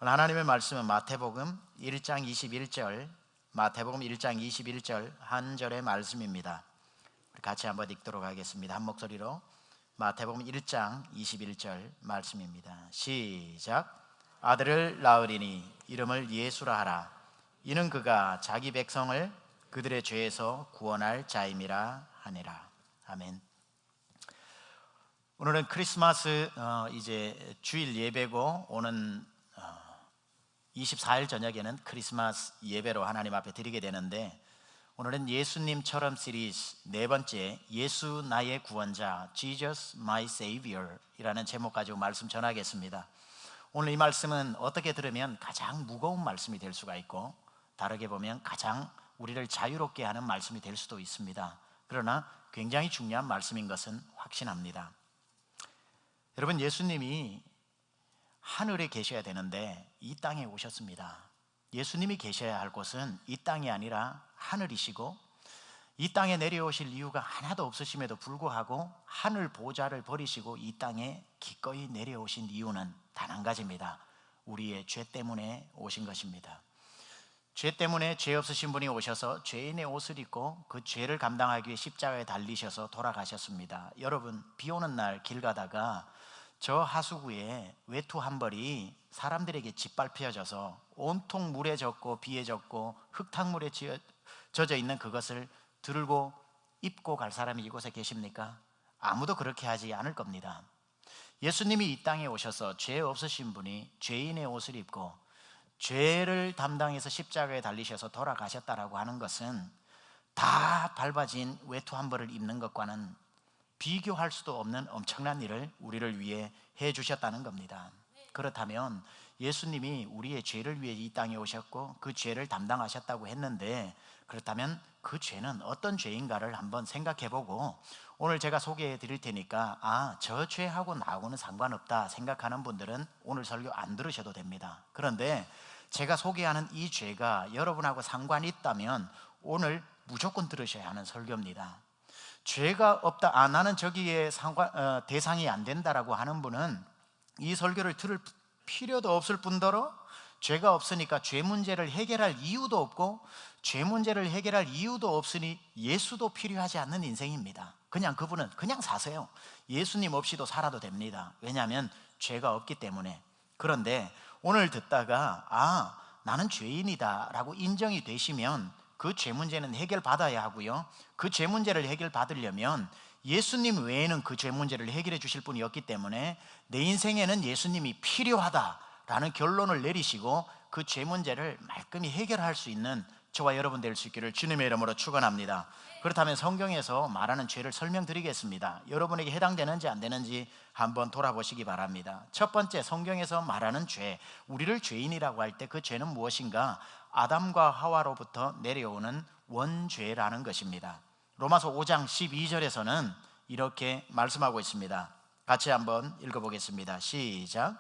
오늘 하나님의 말씀은 마태복음 1장 21절, 마태복음 1장 21절 한 절의 말씀입니다. 우리 같이 한번 읽도록 하겠습니다. 한 목소리로 마태복음 1장 21절 말씀입니다. 시작. 아들을 낳으리니 이름을 예수라 하라. 이는 그가 자기 백성을 그들의 죄에서 구원할 자임이라 하니라. 아멘. 오늘은 크리스마스 이제 주일 예배고, 오는 24일 저녁에는 크리스마스 예배로 하나님 앞에 드리게 되는데, 오늘은 예수님처럼 시리즈 네 번째, 예수 나의 구원자, Jesus my Savior 이라는 제목 가지고 말씀 전하겠습니다. 오늘 이 말씀은 어떻게 들으면 가장 무거운 말씀이 될 수가 있고, 다르게 보면 가장 우리를 자유롭게 하는 말씀이 될 수도 있습니다. 그러나 굉장히 중요한 말씀인 것은 확신합니다. 여러분, 예수님이 하늘에 계셔야 되는데 이 땅에 오셨습니다. 예수님이 계셔야 할 곳은 이 땅이 아니라 하늘이시고, 이 땅에 내려오실 이유가 하나도 없으심에도 불구하고 하늘 보좌를 버리시고 이 땅에 기꺼이 내려오신 이유는 단 한 가지입니다. 우리의 죄 때문에 오신 것입니다. 죄 때문에 죄 없으신 분이 오셔서 죄인의 옷을 입고 그 죄를 감당하기 위해 십자가에 달리셔서 돌아가셨습니다. 여러분, 비 오는 날 길 가다가 저 하수구에 외투 한 벌이 사람들에게 짓밟혀져서 온통 물에 젖고 비에 젖고 흙탕물에 젖어 있는 그것을 들고 입고 갈 사람이 이곳에 계십니까? 아무도 그렇게 하지 않을 겁니다. 예수님이 이 땅에 오셔서 죄 없으신 분이 죄인의 옷을 입고 죄를 담당해서 십자가에 달리셔서 돌아가셨다라고 하는 것은 다 밟아진 외투 한 벌을 입는 것과는 비교할 수도 없는 엄청난 일을 우리를 위해 해 주셨다는 겁니다. 그렇다면 예수님이 우리의 죄를 위해 이 땅에 오셨고 그 죄를 담당하셨다고 했는데, 그렇다면 그 죄는 어떤 죄인가를 한번 생각해 보고, 오늘 제가 소개해 드릴 테니까 저 죄하고 나하고는 상관없다 생각하는 분들은 오늘 설교 안 들으셔도 됩니다. 그런데 제가 소개하는 이 죄가 여러분하고 상관이 있다면 오늘 무조건 들으셔야 하는 설교입니다. 죄가 없다, 나는 저기에 대상이 안 된다라고 하는 분은 이 설교를 들을 필요도 없을 뿐더러 죄가 없으니까 죄 문제를 해결할 이유도 없고, 죄 문제를 해결할 이유도 없으니 예수도 필요하지 않는 인생입니다. 그냥 그분은 그냥 사세요. 예수님 없이도 살아도 됩니다. 왜냐하면 죄가 없기 때문에. 그런데 오늘 듣다가 나는 죄인이다 라고 인정이 되시면 그 죄 문제는 해결받아야 하고요, 그 죄 문제를 해결받으려면 예수님 외에는 그 죄 문제를 해결해 주실 분이 없기 때문에 내 인생에는 예수님이 필요하다라는 결론을 내리시고 그 죄 문제를 말끔히 해결할 수 있는 저와 여러분 될 수 있기를 주님의 이름으로 축원합니다. 그렇다면 성경에서 말하는 죄를 설명드리겠습니다. 여러분에게 해당되는지 안 되는지 한번 돌아보시기 바랍니다. 첫 번째, 성경에서 말하는 죄, 우리를 죄인이라고 할 때 그 죄는 무엇인가? 아담과 하와로부터 내려오는 원죄라는 것입니다. 로마서 5장 12절에서는 이렇게 말씀하고 있습니다. 같이 한번 읽어보겠습니다. 시작.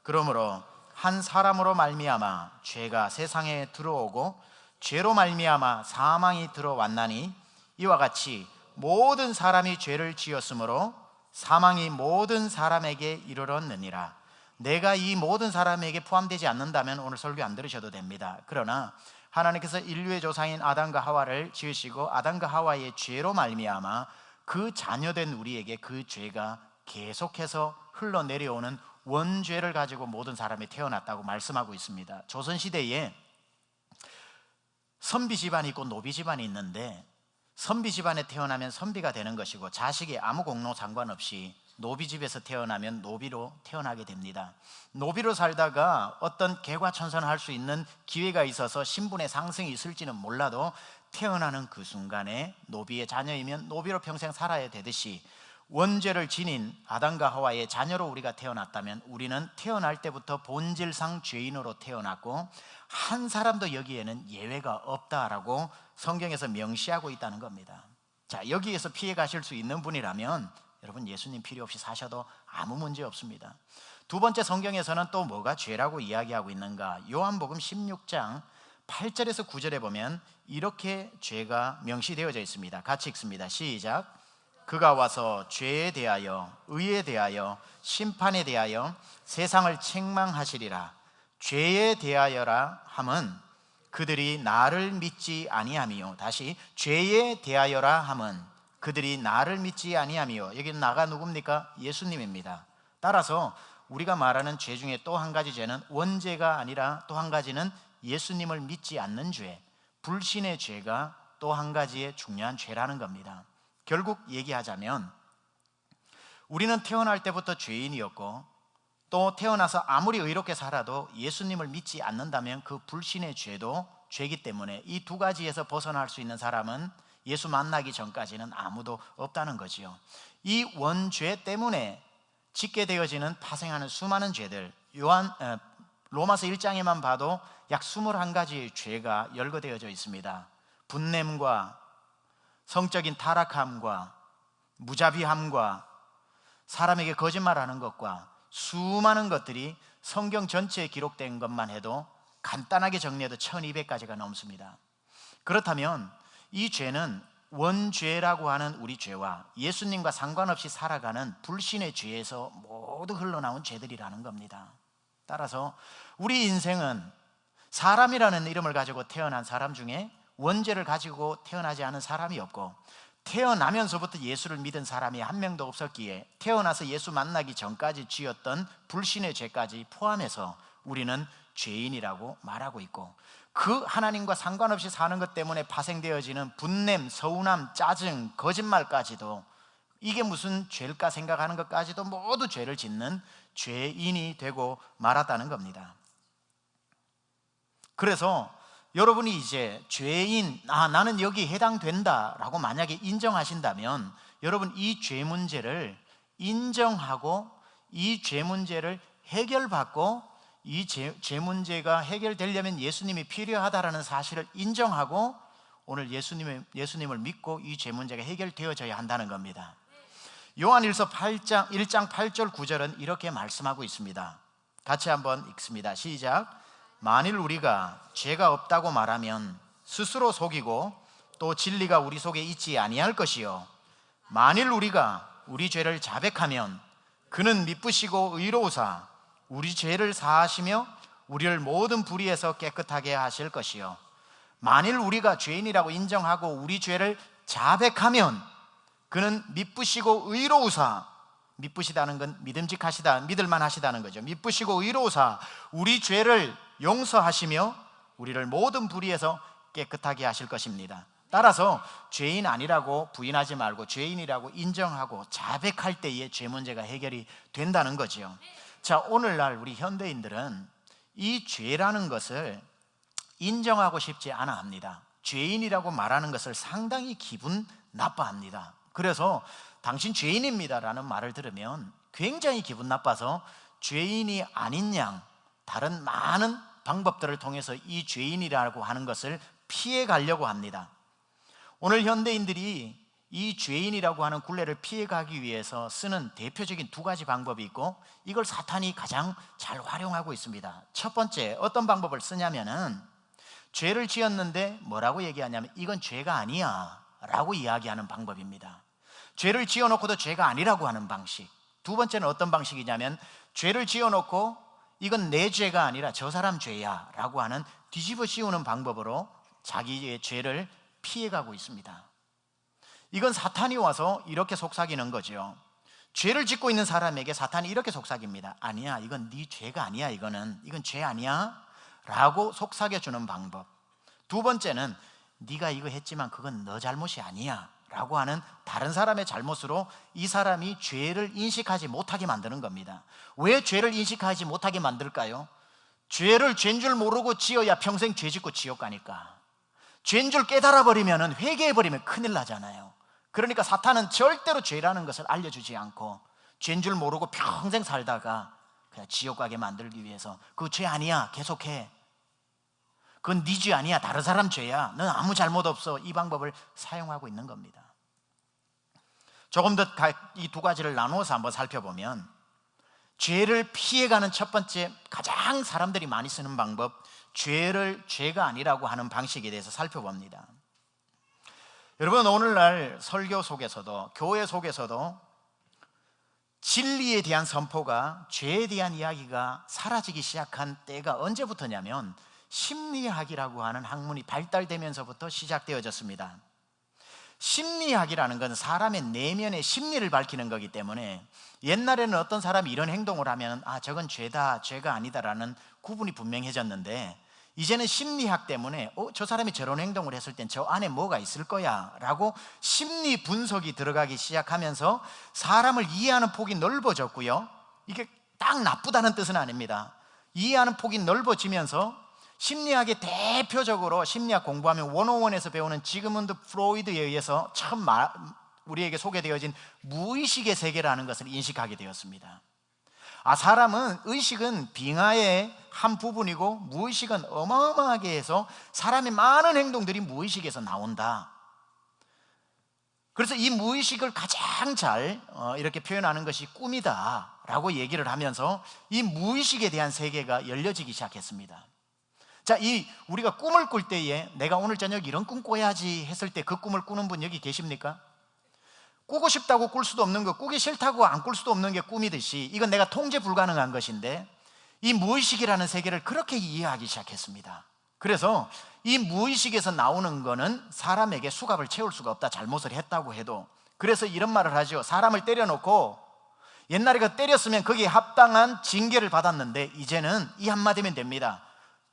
그러므로 한 사람으로 말미암아 죄가 세상에 들어오고 죄로 말미암아 사망이 들어왔나니, 이와 같이 모든 사람이 죄를 지었으므로 사망이 모든 사람에게 이르렀느니라. 내가 이 모든 사람에게 포함되지 않는다면 오늘 설교 안 들으셔도 됩니다. 그러나 하나님께서 인류의 조상인 아담과 하와를 지으시고 아담과 하와의 죄로 말미암아 그 자녀된 우리에게 그 죄가 계속해서 흘러내려오는 원죄를 가지고 모든 사람이 태어났다고 말씀하고 있습니다. 조선시대에 선비 집안이 있고 노비 집안이 있는데, 선비 집안에 태어나면 선비가 되는 것이고, 자식이 아무 공로 상관없이 노비 집에서 태어나면 노비로 태어나게 됩니다. 노비로 살다가 어떤 개과천선을 할 수 있는 기회가 있어서 신분의 상승이 있을지는 몰라도 태어나는 그 순간에 노비의 자녀이면 노비로 평생 살아야 되듯이, 원죄를 지닌 아담과 하와의 자녀로 우리가 태어났다면 우리는 태어날 때부터 본질상 죄인으로 태어났고 한 사람도 여기에는 예외가 없다라고 성경에서 명시하고 있다는 겁니다. 자, 여기에서 피해 가실 수 있는 분이라면 여러분, 예수님 필요 없이 사셔도 아무 문제 없습니다. 두 번째, 성경에서는 또 뭐가 죄라고 이야기하고 있는가? 요한복음 16장 8절에서 9절에 보면 이렇게 죄가 명시되어져 있습니다. 같이 읽습니다. 시작. 그가 와서 죄에 대하여 의에 대하여 심판에 대하여 세상을 책망하시리라. 죄에 대하여라 함은 그들이 나를 믿지 아니함이요. 다시, 죄에 대하여라 함은 그들이 나를 믿지 아니함이요. 여기는 나가 누굽니까? 예수님입니다. 따라서 우리가 말하는 죄 중에 또 한 가지 죄는 원죄가 아니라 또 한 가지는 예수님을 믿지 않는 죄, 불신의 죄가 또 한 가지의 중요한 죄라는 겁니다. 결국 얘기하자면 우리는 태어날 때부터 죄인이었고, 또 태어나서 아무리 의롭게 살아도 예수님을 믿지 않는다면 그 불신의 죄도 죄이기 때문에 이 두 가지에서 벗어날 수 있는 사람은 예수 만나기 전까지는 아무도 없다는 거지요. 이 원죄 때문에 짓게 되어지는 파생하는 수많은 죄들, 로마서 1장에만 봐도 약 21가지의 죄가 열거되어져 있습니다. 분냄과 성적인 타락함과 무자비함과 사람에게 거짓말하는 것과 수많은 것들이 성경 전체에 기록된 것만 해도 간단하게 정리해도 1200가지가 넘습니다. 그렇다면 이 죄는 원죄라고 하는 우리 죄와 예수님과 상관없이 살아가는 불신의 죄에서 모두 흘러나온 죄들이라는 겁니다. 따라서 우리 인생은 사람이라는 이름을 가지고 태어난 사람 중에 원죄를 가지고 태어나지 않은 사람이 없고, 태어나면서부터 예수를 믿은 사람이 한 명도 없었기에 태어나서 예수 만나기 전까지 지었던 불신의 죄까지 포함해서 우리는 죄인이라고 말하고 있고, 그 하나님과 상관없이 사는 것 때문에 파생되어지는 분냄, 서운함, 짜증, 거짓말까지도 이게 무슨 죄일까 생각하는 것까지도 모두 죄를 짓는 죄인이 되고 말았다는 겁니다. 그래서 여러분이 이제 죄인, 나는 여기 해당된다 라고 만약에 인정하신다면, 여러분 이 죄 문제를 인정하고 이 죄 문제를 해결받고, 이 죄 문제가 해결되려면 예수님이 필요하다라는 사실을 인정하고 오늘 예수님을 믿고 이 죄 문제가 해결되어져야 한다는 겁니다. 요한일서 1장 8절 9절은 이렇게 말씀하고 있습니다. 같이 한번 읽습니다. 시작. 만일 우리가 죄가 없다고 말하면 스스로 속이고 또 진리가 우리 속에 있지 아니할 것이요, 만일 우리가 우리 죄를 자백하면 그는 미쁘시고 의로우사 우리 죄를 사하시며 우리를 모든 불의에서 깨끗하게 하실 것이요, 만일 우리가 죄인이라고 인정하고 우리 죄를 자백하면 그는 미쁘시고 의로우사, 미쁘시다는 건 믿음직하시다, 믿을만 하시다는 거죠. 미쁘시고 의로우사 우리 죄를 용서하시며 우리를 모든 불의에서 깨끗하게 하실 것입니다. 따라서 죄인 아니라고 부인하지 말고 죄인이라고 인정하고 자백할 때에 죄 문제가 해결이 된다는 거죠. 자, 오늘날 우리 현대인들은 이 죄라는 것을 인정하고 싶지 않아 합니다. 죄인이라고 말하는 것을 상당히 기분 나빠합니다. 그래서 당신 죄인입니다 라는 말을 들으면 굉장히 기분 나빠서 죄인이 아닌 양 다른 많은 방법들을 통해서 이 죄인이라고 하는 것을 피해 가려고 합니다. 오늘 현대인들이 이 죄인이라고 하는 굴레를 피해 가기 위해서 쓰는 대표적인 두 가지 방법이 있고, 이걸 사탄이 가장 잘 활용하고 있습니다. 첫 번째, 어떤 방법을 쓰냐면은 죄를 지었는데 뭐라고 얘기하냐면 이건 죄가 아니야 라고 이야기하는 방법입니다. 죄를 지어놓고도 죄가 아니라고 하는 방식. 두 번째는 어떤 방식이냐면 죄를 지어놓고 이건 내 죄가 아니라 저 사람 죄야 라고 하는 뒤집어 씌우는 방법으로 자기의 죄를 피해가고 있습니다. 이건 사탄이 와서 이렇게 속삭이는 거죠. 죄를 짓고 있는 사람에게 사탄이 이렇게 속삭입니다. 아니야, 이건 네 죄가 아니야, 이건 죄 아니야 라고 속삭여주는 방법. 두 번째는 네가 이거 했지만 그건 너 잘못이 아니야 라고 하는 다른 사람의 잘못으로 이 사람이 죄를 인식하지 못하게 만드는 겁니다. 왜 죄를 인식하지 못하게 만들까요? 죄를 죄인 줄 모르고 지어야 평생 죄 짓고 지옥 가니까. 죄인 줄 깨달아버리면 회개해버리면 큰일 나잖아요. 그러니까 사탄은 절대로 죄라는 것을 알려주지 않고 죄인 줄 모르고 평생 살다가 그냥 지옥 가게 만들기 위해서 그거 죄 아니야, 계속해, 그건 네 죄 아니야, 다른 사람 죄야, 넌 아무 잘못 없어, 이 방법을 사용하고 있는 겁니다. 조금 더 이 두 가지를 나누어서 한번 살펴보면, 죄를 피해가는 첫 번째 가장 사람들이 많이 쓰는 방법, 죄를 죄가 아니라고 하는 방식에 대해서 살펴봅니다. 여러분, 오늘날 설교 속에서도 교회 속에서도 진리에 대한 선포가, 죄에 대한 이야기가 사라지기 시작한 때가 언제부터냐면 심리학이라고 하는 학문이 발달되면서부터 시작되어졌습니다. 심리학이라는 건 사람의 내면의 심리를 밝히는 거기 때문에 옛날에는 어떤 사람이 이런 행동을 하면 저건 죄다, 죄가 아니다라는 구분이 분명해졌는데, 이제는 심리학 때문에 저 사람이 저런 행동을 했을 땐 저 안에 뭐가 있을 거야 라고 심리 분석이 들어가기 시작하면서 사람을 이해하는 폭이 넓어졌고요. 이게 딱 나쁘다는 뜻은 아닙니다. 이해하는 폭이 넓어지면서 심리학의 대표적으로, 심리학 공부하면 101에서 배우는 지그문드 프로이드에 의해서 처음 우리에게 소개되어진 무의식의 세계라는 것을 인식하게 되었습니다. 사람은, 의식은 빙하의 한 부분이고 무의식은 어마어마하게 해서 사람의 많은 행동들이 무의식에서 나온다. 그래서 이 무의식을 가장 잘 이렇게 표현하는 것이 꿈이다 라고 얘기를 하면서 이 무의식에 대한 세계가 열려지기 시작했습니다. 자, 우리가 꿈을 꿀 때에 내가 오늘 저녁 이런 꿈 꿔야지 했을 때 그 꿈을 꾸는 분 여기 계십니까? 꾸고 싶다고 꿀 수도 없는 거, 꾸기 싫다고 안 꿀 수도 없는 게 꿈이듯이 이건 내가 통제 불가능한 것인데, 이 무의식이라는 세계를 그렇게 이해하기 시작했습니다. 그래서 이 무의식에서 나오는 거는 사람에게 수갑을 채울 수가 없다, 잘못을 했다고 해도. 그래서 이런 말을 하죠. 사람을 때려놓고, 옛날에 때렸으면 거기에 합당한 징계를 받았는데 이제는 이 한마디면 됩니다.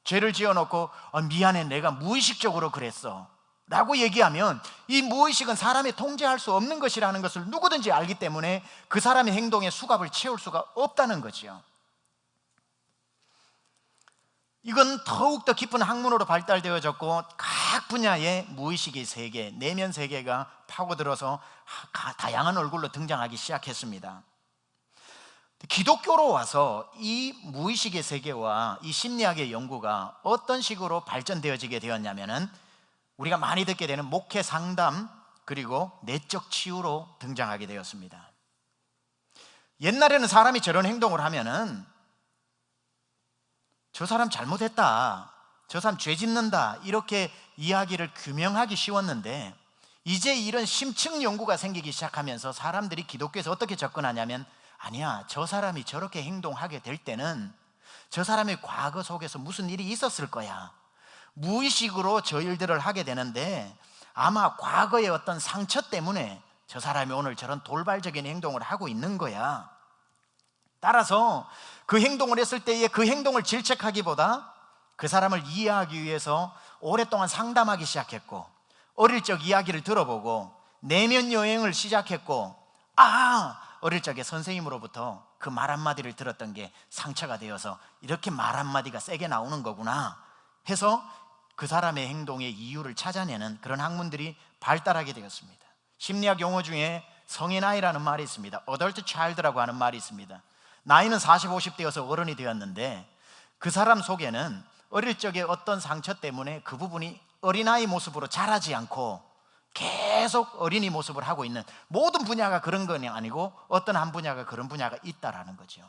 죄를 지어놓고 미안해, 내가 무의식적으로 그랬어 라고 얘기하면 이 무의식은 사람이 통제할 수 없는 것이라는 것을 누구든지 알기 때문에 그 사람의 행동에 수갑을 채울 수가 없다는 거죠. 이건 더욱더 깊은 학문으로 발달되어졌고 각 분야의 무의식의 세계, 내면 세계가 파고들어서 다양한 얼굴로 등장하기 시작했습니다. 기독교로 와서 이 무의식의 세계와 이 심리학의 연구가 어떤 식으로 발전되어지게 되었냐면은, 우리가 많이 듣게 되는 목회 상담 그리고 내적 치유로 등장하게 되었습니다. 옛날에는 사람이 저런 행동을 하면은 저 사람 잘못했다, 저 사람 죄 짓는다, 이렇게 이야기를 규명하기 쉬웠는데, 이제 이런 심층 연구가 생기기 시작하면서 사람들이 기독교에서 어떻게 접근하냐면, 아니야, 저 사람이 저렇게 행동하게 될 때는 저 사람의 과거 속에서 무슨 일이 있었을 거야. 무의식으로 저 일들을 하게 되는데 아마 과거의 어떤 상처 때문에 저 사람이 오늘 저런 돌발적인 행동을 하고 있는 거야. 따라서 그 행동을 했을 때에 그 행동을 질책하기보다 그 사람을 이해하기 위해서 오랫동안 상담하기 시작했고, 어릴 적 이야기를 들어보고 내면 여행을 시작했고, 어릴 적에 선생님으로부터 그 말 한마디를 들었던 게 상처가 되어서 이렇게 말 한마디가 세게 나오는 거구나 해서 그 사람의 행동의 이유를 찾아내는 그런 학문들이 발달하게 되었습니다. 심리학 용어 중에 성인 아이라는 말이 있습니다. Adult child라고 하는 말이 있습니다. 나이는 40, 50대여서 어른이 되었는데 그 사람 속에는 어릴 적에 어떤 상처 때문에 그 부분이 어린아이 모습으로 자라지 않고 계속 어린이 모습을 하고 있는, 모든 분야가 그런 건 아니고 어떤 한 분야가 그런 분야가 있다라는 거죠.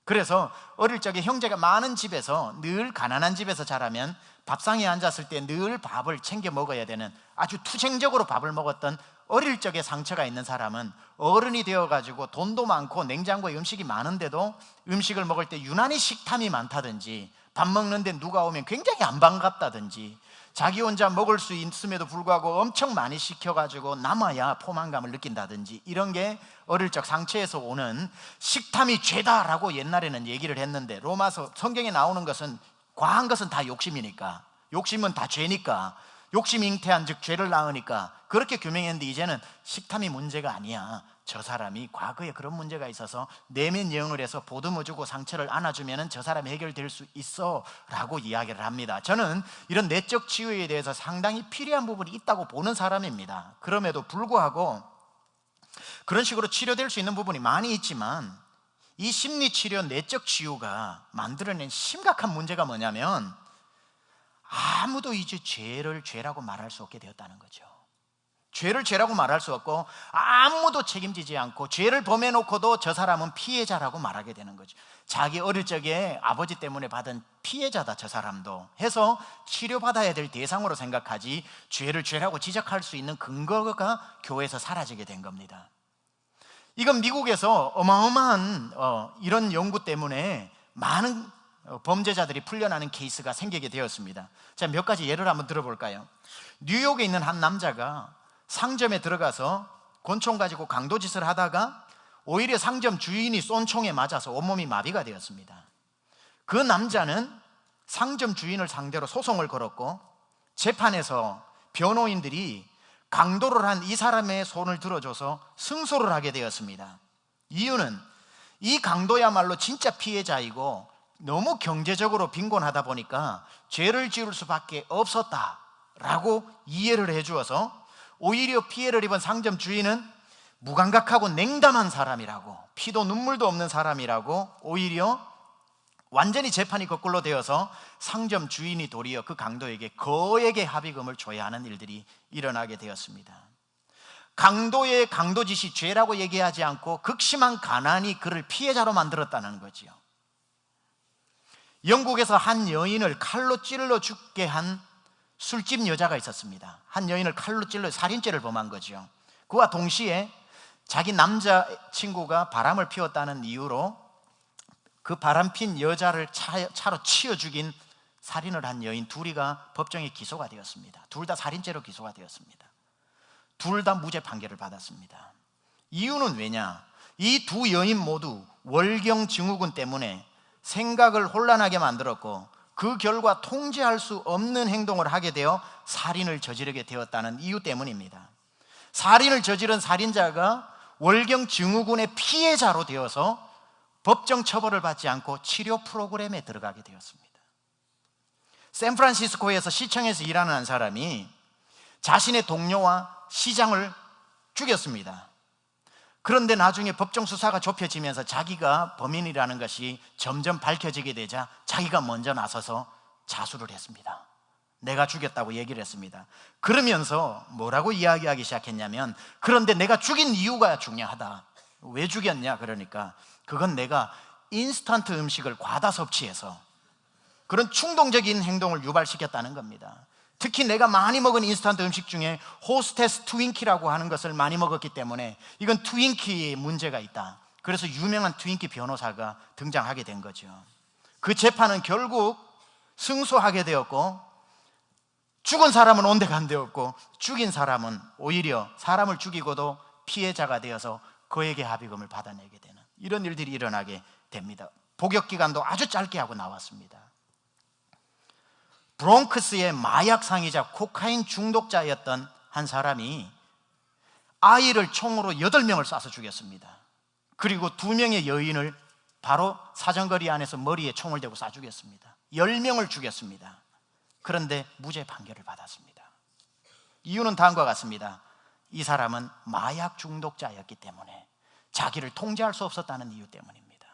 그래서 어릴 적에 형제가 많은 집에서, 늘 가난한 집에서 자라면 밥상에 앉았을 때 늘 밥을 챙겨 먹어야 되는, 아주 투쟁적으로 밥을 먹었던 어릴 적에 상처가 있는 사람은 어른이 되어가지고 돈도 많고 냉장고에 음식이 많은데도 음식을 먹을 때 유난히 식탐이 많다든지, 밥 먹는데 누가 오면 굉장히 안 반갑다든지, 자기 혼자 먹을 수 있음에도 불구하고 엄청 많이 시켜가지고 남아야 포만감을 느낀다든지, 이런 게 어릴 적 상처에서 오는, 식탐이 죄다라고 옛날에는 얘기를 했는데, 로마서 성경에 나오는 것은 과한 것은 다 욕심이니까, 욕심은 다 죄니까, 욕심 잉태한 즉 죄를 낳으니까 그렇게 규명했는데, 이제는 식탐이 문제가 아니야, 저 사람이 과거에 그런 문제가 있어서 내면 여행을 해서 보듬어주고 상처를 안아주면 저 사람이 해결될 수 있어 라고 이야기를 합니다. 저는 이런 내적 치유에 대해서 상당히 필요한 부분이 있다고 보는 사람입니다. 그럼에도 불구하고 그런 식으로 치료될 수 있는 부분이 많이 있지만, 이 심리치료, 내적 치유가 만들어낸 심각한 문제가 뭐냐면, 아무도 이제 죄를 죄라고 말할 수 없게 되었다는 거죠. 죄를 죄라고 말할 수 없고 아무도 책임지지 않고, 죄를 범해놓고도 저 사람은 피해자라고 말하게 되는 거죠. 자기 어릴 적에 아버지 때문에 받은 피해자다 저 사람도 해서 치료받아야 될 대상으로 생각하지, 죄를 죄라고 지적할 수 있는 근거가 교회에서 사라지게 된 겁니다. 이건 미국에서 어마어마한 이런 연구 때문에 많은 범죄자들이 풀려나는 케이스가 생기게 되었습니다. 자, 몇 가지 예를 한번 들어볼까요? 뉴욕에 있는 한 남자가 상점에 들어가서 권총 가지고 강도짓을 하다가 오히려 상점 주인이 쏜 총에 맞아서 온몸이 마비가 되었습니다. 그 남자는 상점 주인을 상대로 소송을 걸었고 재판에서 변호인들이 강도를 한 이 사람의 손을 들어줘서 승소를 하게 되었습니다. 이유는 이 강도야말로 진짜 피해자이고 너무 경제적으로 빈곤하다 보니까 죄를 지을 수밖에 없었다라고 이해를 해주어서 오히려 피해를 입은 상점 주인은 무감각하고 냉담한 사람이라고, 피도 눈물도 없는 사람이라고 오히려 완전히 재판이 거꾸로 되어서 상점 주인이 도리어 그 강도에게 거액의 합의금을 줘야 하는 일들이 일어나게 되었습니다. 강도의 강도짓이 죄라고 얘기하지 않고 극심한 가난이 그를 피해자로 만들었다는 거지요. 영국에서 한 여인을 칼로 찔러 죽게 한 술집 여자가 있었습니다. 한 여인을 칼로 찔러 살인죄를 범한 거죠. 그와 동시에 자기 남자친구가 바람을 피웠다는 이유로 그 바람핀 여자를 차로 치어 죽인 살인을 한 여인 둘이가 법정에 기소가 되었습니다. 둘 다 살인죄로 기소가 되었습니다. 둘 다 무죄 판결을 받았습니다. 이유는 왜냐? 이 두 여인 모두 월경 증후군 때문에 생각을 혼란하게 만들었고 그 결과 통제할 수 없는 행동을 하게 되어 살인을 저지르게 되었다는 이유 때문입니다. 살인을 저지른 살인자가 월경 증후군의 피해자로 되어서 법정 처벌을 받지 않고 치료 프로그램에 들어가게 되었습니다. 샌프란시스코에서 시청에서 일하는 한 사람이 자신의 동료와 시장을 죽였습니다. 그런데 나중에 법정 수사가 좁혀지면서 자기가 범인이라는 것이 점점 밝혀지게 되자 자기가 먼저 나서서 자수를 했습니다. 내가 죽였다고 얘기를 했습니다. 그러면서 뭐라고 이야기하기 시작했냐면, 그런데 내가 죽인 이유가 중요하다. 왜 죽였냐? 그러니까 그건 내가 인스턴트 음식을 과다 섭취해서 그런 충동적인 행동을 유발시켰다는 겁니다. 특히 내가 많이 먹은 인스턴트 음식 중에 호스테스 트윈키라고 하는 것을 많이 먹었기 때문에 이건 트윈키에 문제가 있다. 그래서 유명한 트윈키 변호사가 등장하게 된 거죠. 그 재판은 결국 승소하게 되었고 죽은 사람은 온데간데 없고 죽인 사람은 오히려 사람을 죽이고도 피해자가 되어서 그에게 합의금을 받아내게 되는 이런 일들이 일어나게 됩니다. 복역 기간도 아주 짧게 하고 나왔습니다. 브롱크스의 마약 상이자 코카인 중독자였던 한 사람이 아이를 총으로 8명을 쏴서 죽였습니다. 그리고 2명의 여인을 바로 사정거리 안에서 머리에 총을 대고 쏴 죽였습니다. 10명을 죽였습니다. 그런데 무죄 판결을 받았습니다. 이유는 다음과 같습니다. 이 사람은 마약 중독자였기 때문에, 자기를 통제할 수 없었다는 이유 때문입니다.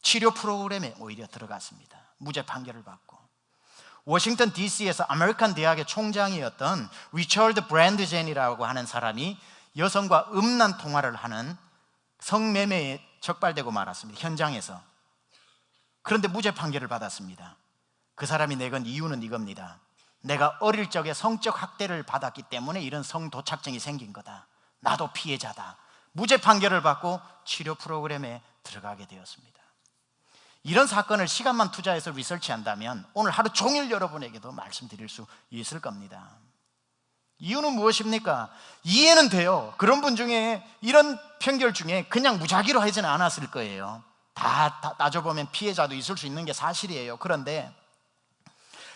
치료 프로그램에 오히려 들어갔습니다. 무죄 판결을 받고, 워싱턴 DC에서 아메리칸 대학의 총장이었던 리처드 브랜드젠이라고 하는 사람이 여성과 음란 통화를 하는 성매매에 적발되고 말았습니다. 현장에서. 그런데 무죄 판결을 받았습니다. 그 사람이 내건 이유는 이겁니다. 내가 어릴 적에 성적 학대를 받았기 때문에 이런 성도착증이 생긴 거다. 나도 피해자다. 무죄 판결을 받고 치료 프로그램에 들어가게 되었습니다. 이런 사건을 시간만 투자해서 리서치한다면 오늘 하루 종일 여러분에게도 말씀드릴 수 있을 겁니다. 이유는 무엇입니까? 이해는 돼요. 그런 분 중에 이런 판결 중에 그냥 무작위로 하지는 않았을 거예요. 다 따져보면 피해자도 있을 수 있는 게 사실이에요. 그런데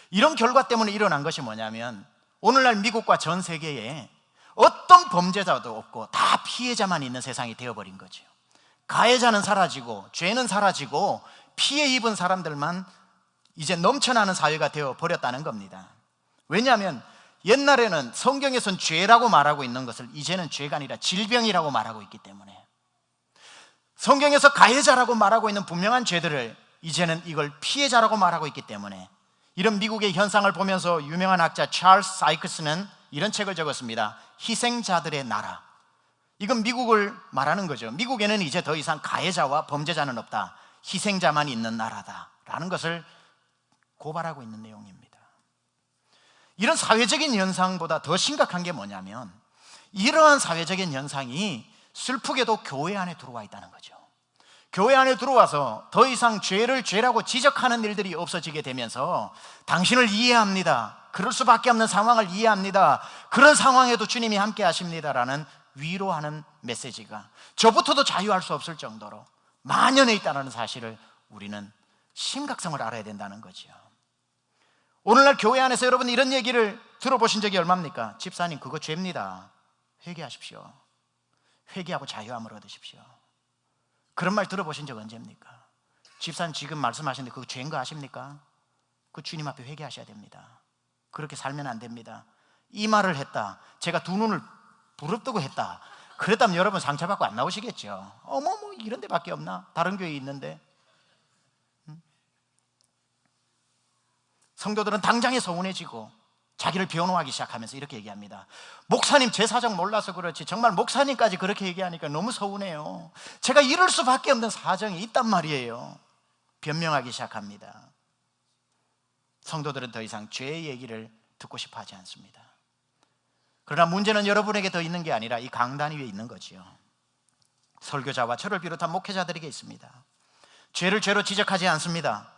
이런 결과 때문에 일어난 것이 뭐냐면 오늘날 미국과 전 세계에 어떤 범죄자도 없고 다 피해자만 있는 세상이 되어버린 거죠. 가해자는 사라지고 죄는 사라지고 피해 입은 사람들만 이제 넘쳐나는 사회가 되어버렸다는 겁니다. 왜냐하면 옛날에는 성경에선 죄라고 말하고 있는 것을 이제는 죄가 아니라 질병이라고 말하고 있기 때문에, 성경에서 가해자라고 말하고 있는 분명한 죄들을 이제는 이걸 피해자라고 말하고 있기 때문에, 이런 미국의 현상을 보면서 유명한 학자 찰스 사이크스는 이런 책을 적었습니다. 희생자들의 나라. 이건 미국을 말하는 거죠. 미국에는 이제 더 이상 가해자와 범죄자는 없다. 희생자만 있는 나라다라는 것을 고발하고 있는 내용입니다. 이런 사회적인 현상보다 더 심각한 게 뭐냐면, 이러한 사회적인 현상이 슬프게도 교회 안에 들어와 있다는 거죠. 교회 안에 들어와서 더 이상 죄를 죄라고 지적하는 일들이 없어지게 되면서 당신을 이해합니다, 그럴 수밖에 없는 상황을 이해합니다, 그런 상황에도 주님이 함께 하십니다라는 위로하는 메시지가 저부터도 자유할 수 없을 정도로 만연해 있다는 사실을 우리는 심각성을 알아야 된다는 거죠. 오늘날 교회 안에서 여러분 이런 얘기를 들어보신 적이 얼마입니까? 집사님 그거 죄입니다, 회개하십시오, 회개하고 자유함을 얻으십시오. 그런 말 들어보신 적 언제입니까? 집사님 지금 말씀하시는데 그거 죄인 거 아십니까? 그 주님 앞에 회개하셔야 됩니다. 그렇게 살면 안 됩니다. 이 말을 했다, 제가 두 눈을 부릅뜨고 했다, 그랬다면 여러분 상처받고 안 나오시겠죠. 어머 뭐 이런 데밖에 없나? 다른 교회 있는데. 성도들은 당장에 서운해지고 자기를 변호하기 시작하면서 이렇게 얘기합니다. 목사님 제 사정 몰라서 그렇지 정말 목사님까지 그렇게 얘기하니까 너무 서운해요, 제가 이럴 수밖에 없는 사정이 있단 말이에요. 변명하기 시작합니다. 성도들은 더 이상 죄의 얘기를 듣고 싶어 하지 않습니다. 그러나 문제는 여러분에게 더 있는 게 아니라 이 강단 위에 있는 거지요. 설교자와 저를 비롯한 목회자들에게 있습니다. 죄를 죄로 지적하지 않습니다.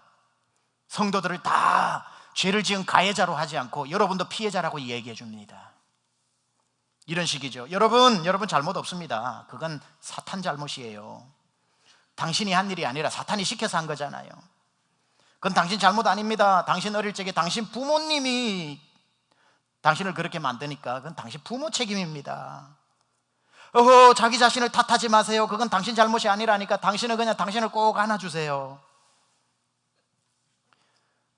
성도들을 다 죄를 지은 가해자로 하지 않고 여러분도 피해자라고 얘기해 줍니다. 이런 식이죠. 여러분 잘못 없습니다. 그건 사탄 잘못이에요. 당신이 한 일이 아니라 사탄이 시켜서 한 거잖아요. 그건 당신 잘못 아닙니다. 당신 어릴 적에 당신 부모님이 당신을 그렇게 만드니까 그건 당신 부모 책임입니다. 자기 자신을 탓하지 마세요. 그건 당신 잘못이 아니라니까 당신은 그냥 당신을 꼭 안아주세요.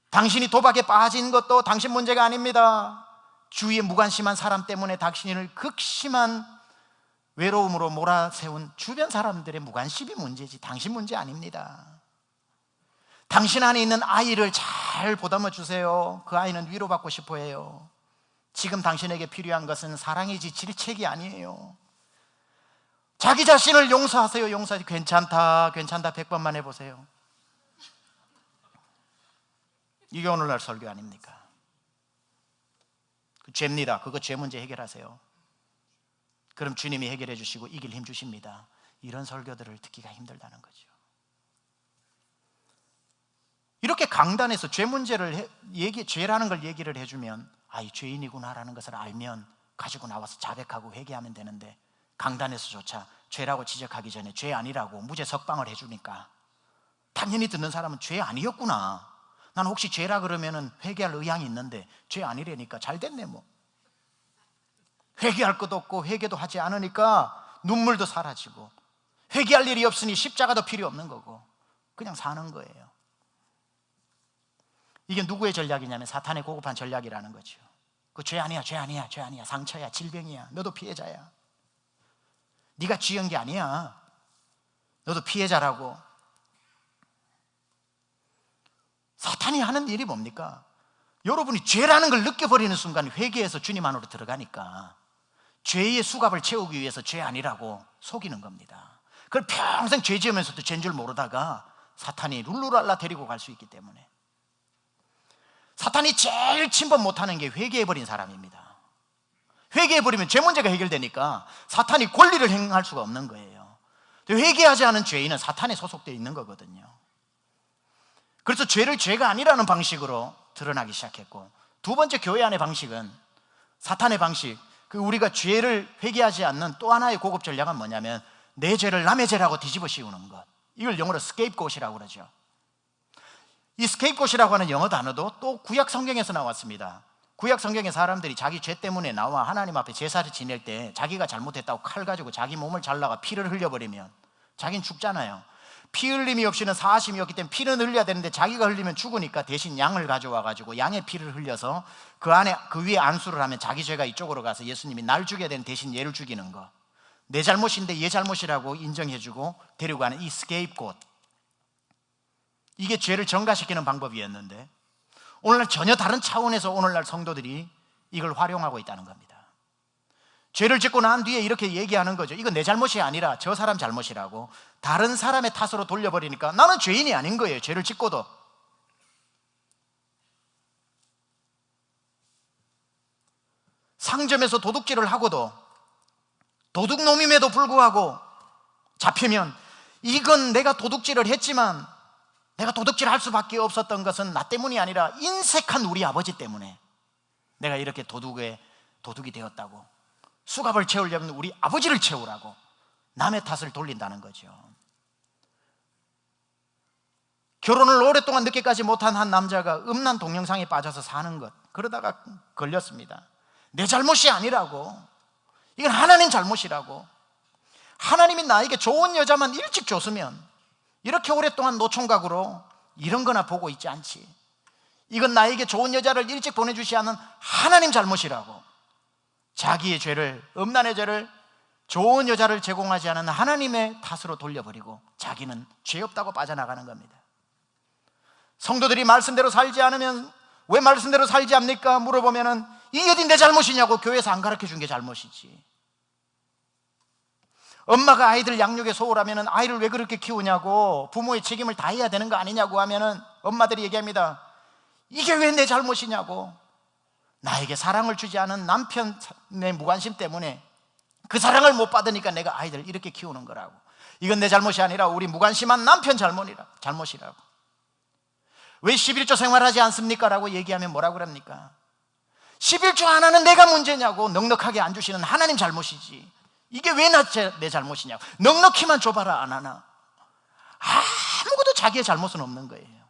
당신이 도박에 빠진 것도 당신 문제가 아닙니다. 주위에 무관심한 사람 때문에 당신을 극심한 외로움으로 몰아세운 주변 사람들의 무관심이 문제지 당신 문제 아닙니다. 당신 안에 있는 아이를 잘 보담아 주세요. 그 아이는 위로받고 싶어 해요. 지금 당신에게 필요한 것은 사랑이지 질책이 아니에요. 자기 자신을 용서하세요. 용서하세요. 괜찮다 100번만 해보세요. 이게 오늘날 설교 아닙니까? 그 죄입니다. 그거 죄 문제 해결하세요. 그럼 주님이 해결해 주시고 이길 힘 주십니다. 이런 설교들을 듣기가 힘들다는 거죠. 이렇게 강단에서 죄 문제를 죄라는 걸 얘기를 해주면 이 죄인이구나라는 것을 알면 가지고 나와서 자백하고 회개하면 되는데 강단에서조차 죄라고 지적하기 전에 죄 아니라고 무죄 석방을 해주니까 당연히 듣는 사람은 죄 아니었구나, 난 혹시 죄라 그러면은 회개할 의향이 있는데 죄 아니라니까 잘 됐네 뭐. 회개할 것도 없고 회개도 하지 않으니까 눈물도 사라지고 회개할 일이 없으니 십자가도 필요 없는 거고 그냥 사는 거예요. 이게 누구의 전략이냐면 사탄의 고급한 전략이라는 거죠. 그 죄 아니야 상처야 질병이야, 너도 피해자야, 네가 지은 게 아니야, 너도 피해자라고. 사탄이 하는 일이 뭡니까? 여러분이 죄라는 걸 느껴버리는 순간 회개해서 주님 안으로 들어가니까 죄의 수갑을 채우기 위해서 죄 아니라고 속이는 겁니다. 그걸 평생 죄 지으면서도 죄인 줄 모르다가 사탄이 룰루랄라 데리고 갈 수 있기 때문에. 사탄이 제일 침범 못하는 게 회개해버린 사람입니다. 회개해버리면 죄 문제가 해결되니까 사탄이 권리를 행할 수가 없는 거예요. 회개하지 않은 죄인은 사탄에 소속되어 있는 거거든요. 그래서 죄를 죄가 아니라는 방식으로 드러나기 시작했고, 두 번째 교회 안의 방식은 사탄의 방식, 우리가 죄를 회개하지 않는 또 하나의 고급 전략은 뭐냐면 내 죄를 남의 죄라고 뒤집어 씌우는 것. 이걸 영어로 스케이프고시라고 그러죠. 이 스케이프고시라고 하는 영어 단어도 또 구약 성경에서 나왔습니다. 구약 성경의 사람들이 자기 죄 때문에 나와 하나님 앞에 제사를 지낼 때 자기가 잘못했다고 칼 가지고 자기 몸을 잘라가 피를 흘려버리면 자기는 죽잖아요. 피 흘림이 없이는 사하심이 없기 때문에 피는 흘려야 되는데 자기가 흘리면 죽으니까 대신 양을 가져와가지고 양의 피를 흘려서 그 위에 안수를 하면 자기 죄가 이쪽으로 가서 예수님이 날 죽여야 되는 대신 얘를 죽이는 거. 내 잘못인데 얘 잘못이라고 인정해주고 데려가는 이 스케이프곶. 이게 죄를 전가시키는 방법이었는데 오늘날 전혀 다른 차원에서 오늘날 성도들이 이걸 활용하고 있다는 겁니다. 죄를 짓고 난 뒤에 이렇게 얘기하는 거죠. 이건 내 잘못이 아니라 저 사람 잘못이라고 다른 사람의 탓으로 돌려버리니까 나는 죄인이 아닌 거예요. 죄를 짓고도. 상점에서 도둑질을 하고도 도둑놈임에도 불구하고 잡히면 이건 내가 도둑질을 했지만 내가 도둑질할 수밖에 없었던 것은 나 때문이 아니라 인색한 우리 아버지 때문에 내가 이렇게 도둑이 되었다고, 수갑을 채우려면 우리 아버지를 채우라고 남의 탓을 돌린다는 거죠. 결혼을 오랫동안 늦게까지 못한 한 남자가 음란 동영상에 빠져서 사는 것, 그러다가 걸렸습니다. 내 잘못이 아니라고, 이건 하나님 잘못이라고. 하나님이 나에게 좋은 여자만 일찍 줬으면 이렇게 오랫동안 노총각으로 이런 거나 보고 있지 않지. 이건 나에게 좋은 여자를 일찍 보내주시 않은 하나님 잘못이라고 자기의 죄를, 음란의 죄를 좋은 여자를 제공하지 않은 하나님의 탓으로 돌려버리고 자기는 죄 없다고 빠져나가는 겁니다. 성도들이 말씀대로 살지 않으면 왜 말씀대로 살지 않습니까? 물어보면은 이게 어디 내 잘못이냐고, 교회에서 안 가르쳐 준 게 잘못이지. 엄마가 아이들 양육에 소홀하면은 아이를 왜 그렇게 키우냐고, 부모의 책임을 다해야 되는 거 아니냐고 하면은 엄마들이 얘기합니다. 이게 왜 내 잘못이냐고. 나에게 사랑을 주지 않은 남편의 무관심 때문에 그 사랑을 못 받으니까 내가 아이들 이렇게 키우는 거라고. 이건 내 잘못이 아니라 우리 무관심한 남편 잘못이라고. 왜 11조 생활하지 않습니까? 라고 얘기하면 뭐라고 그럽니까? 11조 하나는 내가 문제냐고. 넉넉하게 안 주시는 하나님 잘못이지. 이게 왜 내 잘못이냐고. 넉넉히만 줘봐라 안 하나. 아무것도 자기의 잘못은 없는 거예요.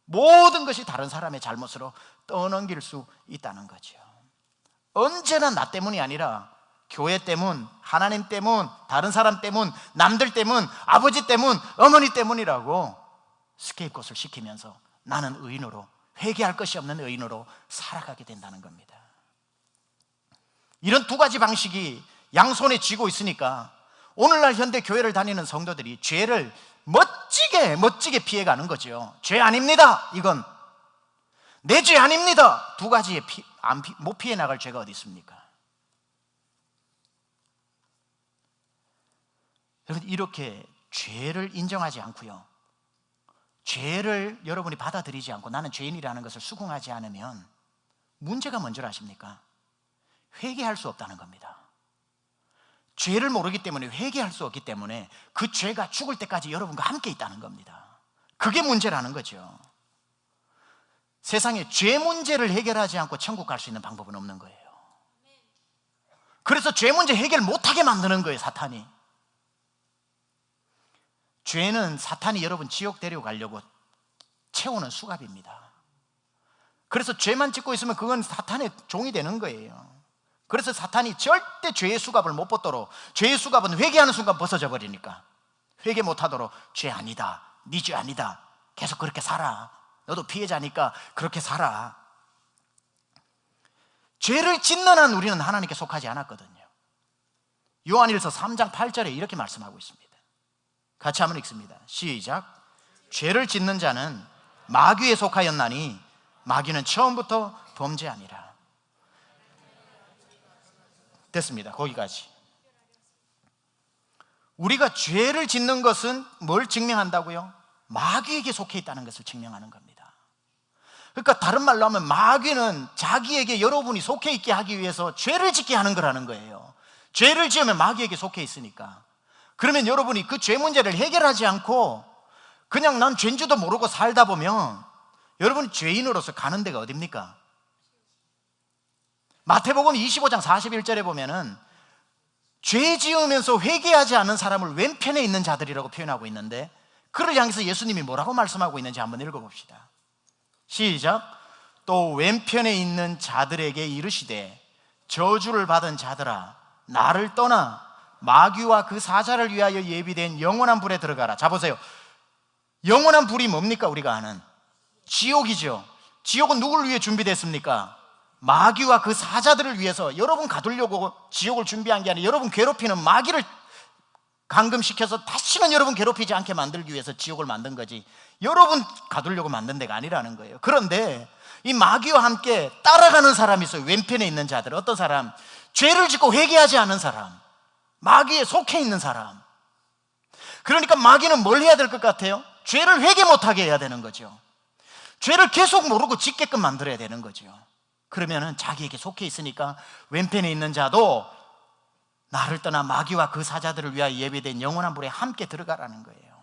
모든 것이 다른 사람의 잘못으로 떠넘길 수 있다는 거죠. 언제나 나 때문이 아니라 교회 때문, 하나님 때문, 다른 사람 때문, 남들 때문, 아버지 때문, 어머니 때문이라고 스케이프것을 시키면서 나는 의인으로, 회개할 것이 없는 의인으로 살아가게 된다는 겁니다. 이런 두 가지 방식이 양손에 쥐고 있으니까 오늘날 현대 교회를 다니는 성도들이 죄를 멋지게 피해가는 거죠. 죄 아닙니다. 이건 내 죄 아닙니다. 두 가지에 못 피해 나갈 죄가 어디 있습니까? 여러분, 이렇게 죄를 인정하지 않고요, 죄를 여러분이 받아들이지 않고 나는 죄인이라는 것을 수긍하지 않으면 문제가 뭔 줄 아십니까? 회개할 수 없다는 겁니다. 죄를 모르기 때문에 회개할 수 없기 때문에 그 죄가 죽을 때까지 여러분과 함께 있다는 겁니다. 그게 문제라는 거죠. 세상에 죄 문제를 해결하지 않고 천국 갈 수 있는 방법은 없는 거예요. 그래서 죄 문제 해결 못하게 만드는 거예요, 사탄이. 죄는 사탄이 여러분 지옥 데려가려고 채우는 수갑입니다. 그래서 죄만 짓고 있으면 그건 사탄의 종이 되는 거예요. 그래서 사탄이 절대 죄의 수갑을 못 벗도록, 죄의 수갑은 회개하는 순간 벗어져 버리니까 회개 못하도록 죄 아니다, 네 죄 아니다, 계속 그렇게 살아, 너도 피해자니까 그렇게 살아. 죄를 짓는 한 우리는 하나님께 속하지 않았거든요. 요한일서 3장 8절에 이렇게 말씀하고 있습니다. 같이 한번 읽습니다. 시작. 죄를 짓는 자는 마귀에 속하였나니 마귀는 처음부터 범죄하니라. 됐습니다. 거기까지. 우리가 죄를 짓는 것은 뭘 증명한다고요? 마귀에게 속해 있다는 것을 증명하는 겁니다. 그러니까 다른 말로 하면 마귀는 자기에게 여러분이 속해 있게 하기 위해서 죄를 짓게 하는 거라는 거예요. 죄를 지으면 마귀에게 속해 있으니까. 그러면 여러분이 그 죄 문제를 해결하지 않고 그냥 난 죄인지도 모르고 살다 보면 여러분이 죄인으로서 가는 데가 어딥니까? 마태복음 25장 41절에 보면은 죄 지으면서 회개하지 않는 사람을 왼편에 있는 자들이라고 표현하고 있는데, 그를 향해서 예수님이 뭐라고 말씀하고 있는지 한번 읽어봅시다. 시작. 또 왼편에 있는 자들에게 이르시되 저주를 받은 자들아, 나를 떠나 마귀와 그 사자를 위하여 예비된 영원한 불에 들어가라. 자 보세요. 영원한 불이 뭡니까? 우리가 아는 지옥이죠. 지옥은 누구를 위해 준비됐습니까? 마귀와 그 사자들을 위해서. 여러분 가두려고 지옥을 준비한 게 아니라 여러분 괴롭히는 마귀를 감금시켜서 다시는 여러분 괴롭히지 않게 만들기 위해서 지옥을 만든 거지, 여러분 가두려고 만든 데가 아니라는 거예요. 그런데 이 마귀와 함께 따라가는 사람이 있어요. 왼편에 있는 자들. 어떤 사람? 죄를 짓고 회개하지 않은 사람, 마귀에 속해 있는 사람. 그러니까 마귀는 뭘 해야 될 것 같아요? 죄를 회개 못하게 해야 되는 거죠. 죄를 계속 모르고 짓게끔 만들어야 되는 거죠. 그러면은 자기에게 속해 있으니까 왼편에 있는 자도 나를 떠나 마귀와 그 사자들을 위하여 예배된 영원한 불에 함께 들어가라는 거예요.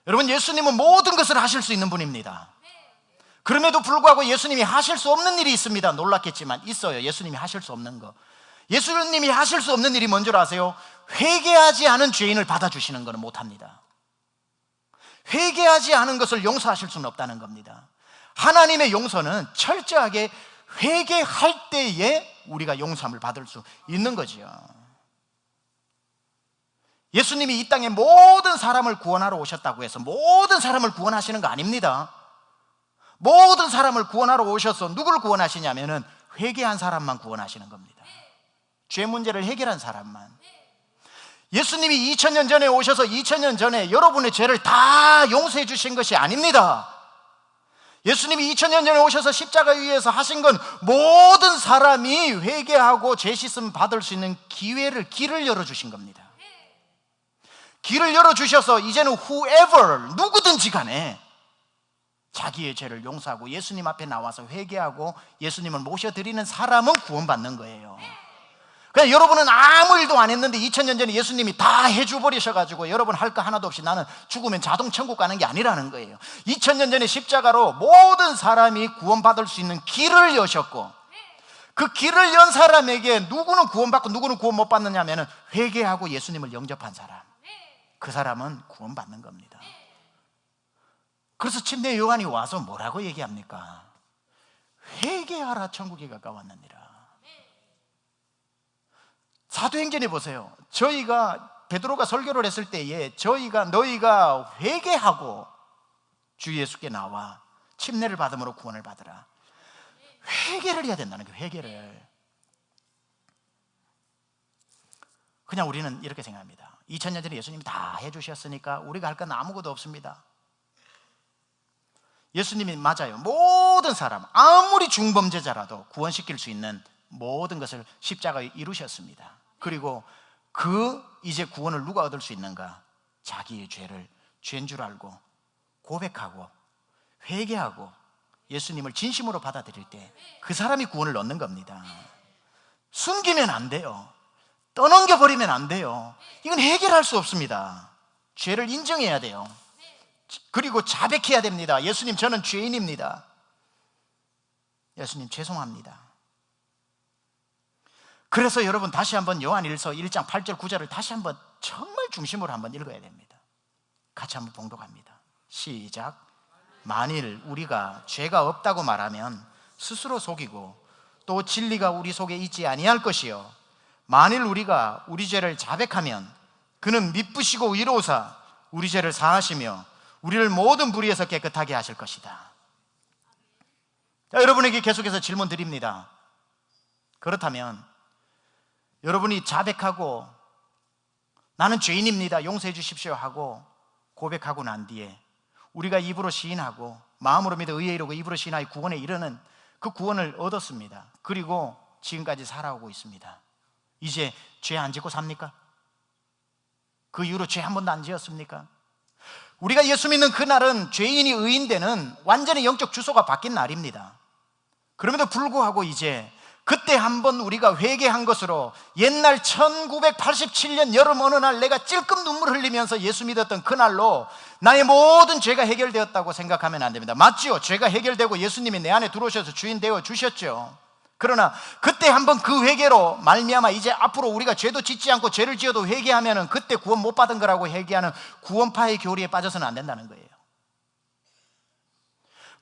여러분, 예수님은 모든 것을 하실 수 있는 분입니다. 그럼에도 불구하고 예수님이 하실 수 없는 일이 있습니다. 놀랍겠지만 있어요. 예수님이 하실 수 없는 거. 예수님이 하실 수 없는 일이 뭔 줄 아세요? 회개하지 않은 죄인을 받아주시는 것은 못합니다. 회개하지 않은 것을 용서하실 수는 없다는 겁니다. 하나님의 용서는 철저하게 회개할 때에 우리가 용서함을 받을 수 있는 거지요. 예수님이 이 땅에 모든 사람을 구원하러 오셨다고 해서 모든 사람을 구원하시는 거 아닙니다. 모든 사람을 구원하러 오셔서 누구를 구원하시냐면은 회개한 사람만 구원하시는 겁니다. 죄 문제를 해결한 사람만. 예수님이 2000년 전에 오셔서 2000년 전에 여러분의 죄를 다 용서해 주신 것이 아닙니다. 예수님이 2000년 전에 오셔서 십자가 위에서 하신 건 모든 사람이 회개하고 죄 씻음 받을 수 있는 길을 열어주신 겁니다. 길을 열어주셔서 이제는 whoever, 누구든지 간에 자기의 죄를 용서하고 예수님 앞에 나와서 회개하고 예수님을 모셔드리는 사람은 구원받는 거예요. 그냥 여러분은 아무 일도 안 했는데 2000년 전에 예수님이 다 해줘버리셔가지고 여러분 할 거 하나도 없이 나는 죽으면 자동 천국 가는 게 아니라는 거예요. 2000년 전에 십자가로 모든 사람이 구원받을 수 있는 길을 여셨고, 그 길을 연 사람에게 누구는 구원받고 누구는 구원 못 받느냐 하면 회개하고 예수님을 영접한 사람, 그 사람은 구원받는 겁니다. 그래서 침례 요한이 와서 뭐라고 얘기합니까? 회개하라, 천국이 가까웠느니라. 사도행전에 보세요. 저희가 베드로가 설교를 했을 때에 너희가 회개하고 주 예수께 나와 침례를 받음으로 구원을 받으라. 회개를 해야 된다는 거예요. 회개를. 그냥 우리는 이렇게 생각합니다. 2000년 전에 예수님이 다 해주셨으니까 우리가 할 건 아무것도 없습니다. 예수님이 맞아요. 모든 사람, 아무리 중범죄자라도 구원시킬 수 있는 모든 것을 십자가에 이루셨습니다. 그리고 이제 구원을 누가 얻을 수 있는가? 자기의 죄인 줄 알고 고백하고 회개하고 예수님을 진심으로 받아들일 때 그 사람이 구원을 얻는 겁니다. 숨기면 안 돼요. 떠넘겨버리면 안 돼요. 이건 해결할 수 없습니다. 죄를 인정해야 돼요. 그리고 자백해야 됩니다. 예수님, 저는 죄인입니다. 예수님, 죄송합니다. 그래서 여러분 다시 한번 요한일서 1장 8절 9절을 다시 한번 정말 중심으로 한번 읽어야 됩니다. 같이 한번 봉독합니다. 시작. 만일 우리가 죄가 없다고 말하면 스스로 속이고 또 진리가 우리 속에 있지 아니할 것이요, 만일 우리가 우리 죄를 자백하면 그는 미쁘시고 의로우사 우리 죄를 사하시며 우리를 모든 불의에서 깨끗하게 하실 것이다. 자, 여러분에게 계속해서 질문 드립니다. 그렇다면 여러분이 자백하고 나는 죄인입니다, 용서해 주십시오 하고 고백하고 난 뒤에 우리가 입으로 시인하고 마음으로 믿어 의에 이르고 입으로 시인하여 구원에 이르는 그 구원을 얻었습니다. 그리고 지금까지 살아오고 있습니다. 이제 죄 안 짓고 삽니까? 그 이후로 죄 한 번도 안 지었습니까? 우리가 예수 믿는 그날은 죄인이 의인 되는 완전히 영적 주소가 바뀐 날입니다. 그럼에도 불구하고 이제 그때 한번 우리가 회개한 것으로 옛날 1987년 여름 어느 날 내가 찔끔 눈물 흘리면서 예수 믿었던 그날로 나의 모든 죄가 해결되었다고 생각하면 안 됩니다. 맞지요? 죄가 해결되고 예수님이 내 안에 들어오셔서 주인 되어 주셨죠. 그러나 그때 한번 그 회개로 말미암아 이제 앞으로 우리가 죄도 짓지 않고 죄를 지어도 회개하면은 그때 구원 못 받은 거라고 회개하는 구원파의 교리에 빠져서는 안 된다는 거예요.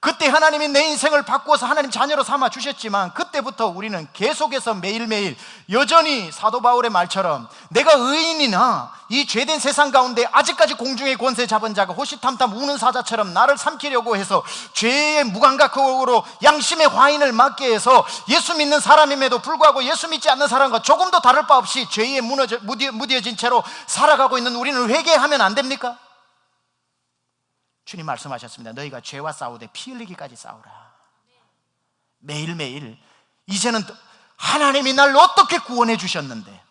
그때 하나님이 내 인생을 바꾸어서 하나님 자녀로 삼아 주셨지만 그때부터 우리는 계속해서 매일매일 여전히 사도 바울의 말처럼 내가 의인이나 이 죄된 세상 가운데 아직까지 공중의 권세 잡은 자가 호시탐탐 우는 사자처럼 나를 삼키려고 해서 죄의 무감각으로 양심의 화인을 맞게 해서 예수 믿는 사람임에도 불구하고 예수 믿지 않는 사람과 조금도 다를 바 없이 죄에 무뎌진 채로 살아가고 있는 우리는 회개하면 안 됩니까? 주님 말씀하셨습니다. 너희가 죄와 싸우되 피 흘리기까지 싸우라. 매일매일 이제는 하나님이 날 어떻게 구원해 주셨는데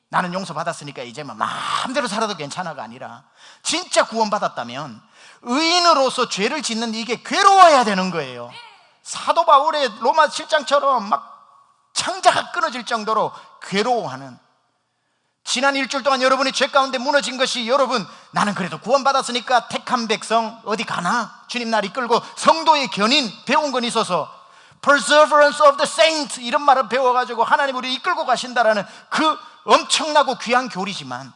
나는 용서받았으니까 이제 마음대로 살아도 괜찮아가 아니라 진짜 구원받았다면 의인으로서 죄를 짓는 이게 괴로워야 되는 거예요. 사도 바울의 로마 7장처럼 막 창자가 끊어질 정도로 괴로워하는, 지난 일주일 동안 여러분이 죄 가운데 무너진 것이, 여러분 나는 그래도 구원받았으니까 택한 백성 어디 가나, 주님 날 이끌고 성도의 견인 배운 건 있어서 Perseverance of the Saints 이런 말을 배워가지고 하나님 우리 이끌고 가신다라는 그 엄청나고 귀한 교리지만,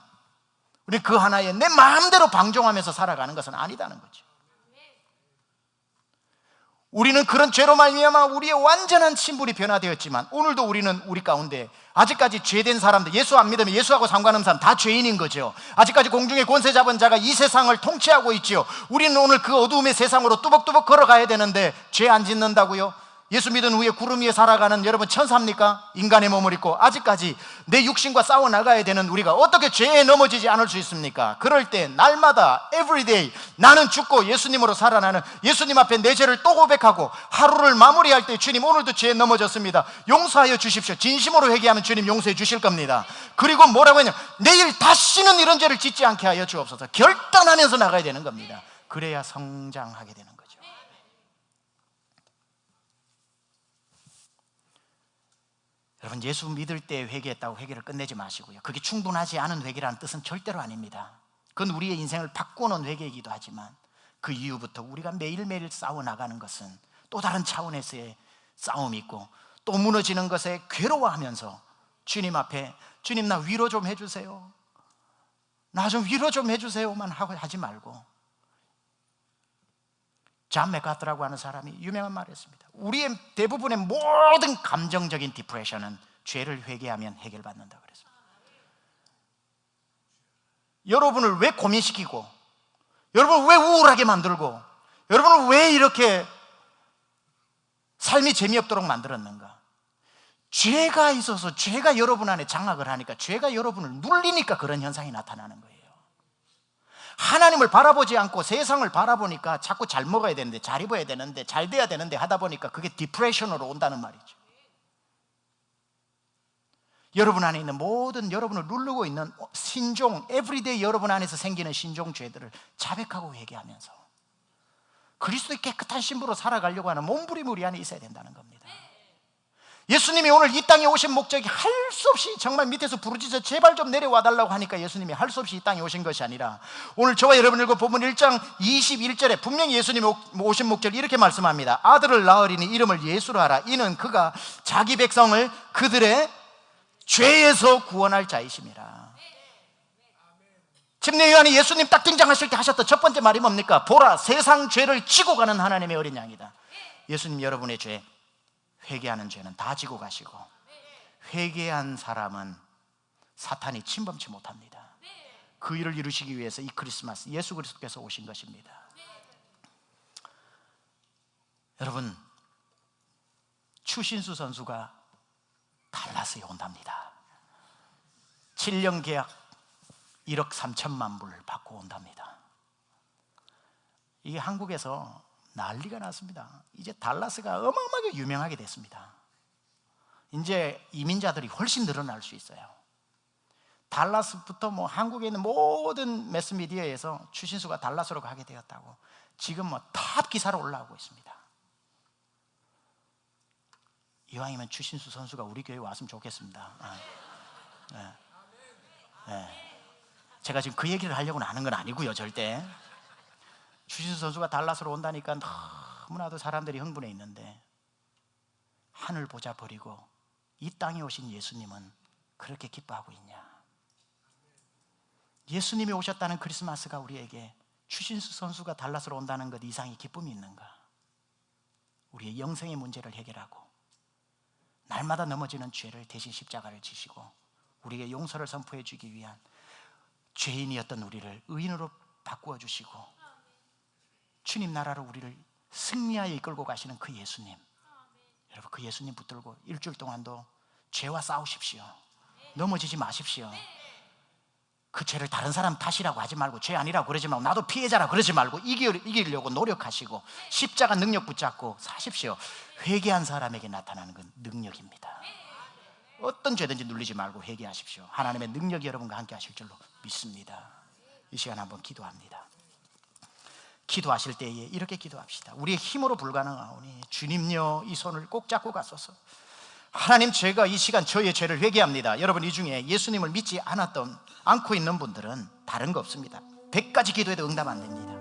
우리 그 하나에 내 마음대로 방종하면서 살아가는 것은 아니다는 거죠. 우리는 그런 죄로 말미암아 우리의 완전한 신분이 변화되었지만, 오늘도 우리는 우리 가운데 아직까지 죄된 사람들, 예수 안 믿으면 예수하고 상관없는 사람 다 죄인인 거죠. 아직까지 공중의 권세 잡은 자가 이 세상을 통치하고 있지요. 우리는 오늘 그 어두움의 세상으로 뚜벅뚜벅 걸어가야 되는데 죄 안 짓는다고요? 예수 믿은 후에 구름 위에 살아가는 여러분 천사입니까? 인간의 몸을 입고 아직까지 내 육신과 싸워 나가야 되는 우리가 어떻게 죄에 넘어지지 않을 수 있습니까? 그럴 때 날마다 everyday 나는 죽고 예수님으로 살아나는, 예수님 앞에 내 죄를 또 고백하고 하루를 마무리할 때 주님 오늘도 죄에 넘어졌습니다, 용서하여 주십시오. 진심으로 회개하면 주님 용서해 주실 겁니다. 그리고 뭐라고 했냐, 내일 다시는 이런 죄를 짓지 않게 하여 주옵소서. 결단하면서 나가야 되는 겁니다. 그래야 성장하게 되는 거죠. 여러분, 예수 믿을 때 회개했다고 회개를 끝내지 마시고요. 그게 충분하지 않은 회개라는 뜻은 절대로 아닙니다. 그건 우리의 인생을 바꾸는 회개이기도 하지만, 그 이후부터 우리가 매일매일 싸워나가는 것은 또 다른 차원에서의 싸움이 있고, 또 무너지는 것에 괴로워하면서 주님 앞에 주님 나 위로 좀 해주세요, 나 좀 위로 좀 해주세요만 하지 말고, 존 맥카트라고 하는 사람이 유명한 말을 했습니다. 우리의 대부분의 모든 감정적인 디프레션은 죄를 회개하면 해결받는다 그랬습니다. 여러분을 왜 고민시키고, 여러분을 왜 우울하게 만들고, 여러분을 왜 이렇게 삶이 재미없도록 만들었는가? 죄가 있어서, 죄가 여러분 안에 장악을 하니까, 죄가 여러분을 눌리니까 그런 현상이 나타나는 거예요. 하나님을 바라보지 않고 세상을 바라보니까 자꾸 잘 먹어야 되는데, 잘 입어야 되는데, 잘 돼야 되는데 하다 보니까 그게 디프레션으로 온다는 말이죠. 여러분 안에 있는 모든 여러분을 누르고 있는 신종, 에브리데이 여러분 안에서 생기는 신종 죄들을 자백하고 회개하면서 그리스도의 깨끗한 신부로 살아가려고 하는 몸부림이 우리 안에 있어야 된다는 겁니다. 예수님이 오늘 이 땅에 오신 목적이 할 수 없이 정말 밑에서 부르짖어 제발 좀 내려와 달라고 하니까 예수님이 할 수 없이 이 땅에 오신 것이 아니라, 오늘 저와 여러분 읽어 본문 1장 21절에 분명히 예수님이 오신 목적을 이렇게 말씀합니다. 아들을 낳으리니 이름을 예수로 하라. 이는 그가 자기 백성을 그들의 죄에서 구원할 자이심이라. 침례 요한이 예수님 딱 등장하실 때 하셨던 첫 번째 말이 뭡니까? 보라, 세상 죄를 지고 가는 하나님의 어린 양이다. 예수님 여러분의 죄, 회개하는 죄는 다 지고 가시고, 회개한 사람은 사탄이 침범치 못합니다. 그 일을 이루시기 위해서 이 크리스마스 예수 그리스도께서 오신 것입니다. 여러분, 추신수 선수가 달라스에 온답니다. 7년 계약 1억 3천만 불 받고 온답니다. 이게 한국에서 난리가 났습니다. 이제 달라스가 어마어마하게 유명하게 됐습니다. 이제 이민자들이 훨씬 늘어날 수 있어요. 달라스부터 뭐 한국에 있는 모든 매스미디어에서 추신수가 달라스로 가게 되었다고 지금 뭐 탑 기사로 올라오고 있습니다. 이왕이면 추신수 선수가 우리 교회에 왔으면 좋겠습니다. 제가 지금 그 얘기를 하려고 하는 건 아니고요, 절대. 추신수 선수가 달라스로 온다니까 너무나도 사람들이 흥분해 있는데, 하늘 보자 버리고 이 땅에 오신 예수님은 그렇게 기뻐하고 있냐? 예수님이 오셨다는 크리스마스가 우리에게 추신수 선수가 달라스로 온다는 것 이상의 기쁨이 있는가? 우리의 영생의 문제를 해결하고 날마다 넘어지는 죄를 대신 십자가를 지시고 우리에게 용서를 선포해 주기 위한, 죄인이었던 우리를 의인으로 바꾸어 주시고 주님 나라로 우리를 승리하여 이끌고 가시는 그 예수님, 여러분 그 예수님 붙들고 일주일 동안도 죄와 싸우십시오. 넘어지지 마십시오. 그 죄를 다른 사람 탓이라고 하지 말고, 죄 아니라고 그러지 말고, 나도 피해자라고 그러지 말고 이기려고 노력하시고 십자가 능력 붙잡고 사십시오. 회개한 사람에게 나타나는 건 능력입니다. 어떤 죄든지 눌리지 말고 회개하십시오. 하나님의 능력이 여러분과 함께 하실 줄로 믿습니다. 이 시간 한번 기도합니다. 기도하실 때에 이렇게 기도합시다. 우리의 힘으로 불가능하오니 주님여 이 손을 꼭 잡고 가소서. 하나님, 제가 이 시간 저의 죄를 회개합니다. 여러분, 이 중에 예수님을 믿지 않고 있는 분들은 다른 거 없습니다. 100가지 기도해도 응답 안 됩니다.